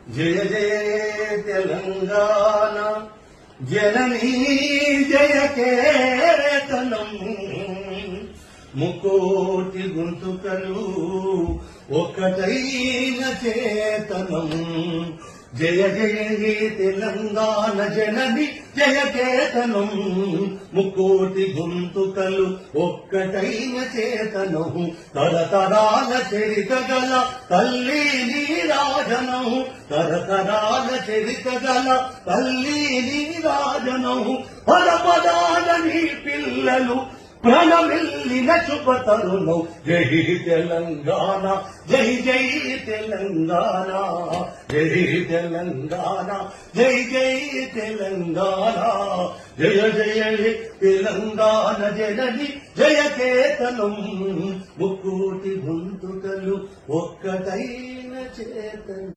జయ జయ తెలంగాణ జననీ జయ కేతనం ముకోటి గొంతుకలు ఒక్కటైన చేతనం జయ జయ హే తెలంగాణ జనని జయ కేతనం ముకోటి గొంతుకలు ఒక్కటైన చేతనం తరతరాల చరిత గల తల్లి నీరాజనం తరతరాల చరిత గల తల్లి నీరాజనం పదపదాల నీ పిల్లలు ప్రణమిల్లిన శుభతరుణం జై తెలంగాణ జై జై తెలంగాణ జై తెలంగాణ జై జై తెలంగాణ జయ జయ తెలంగాణ జనని జయ కేతనం ముక్కోటి గొంతుకలు ఒక్కటైన చేతనం.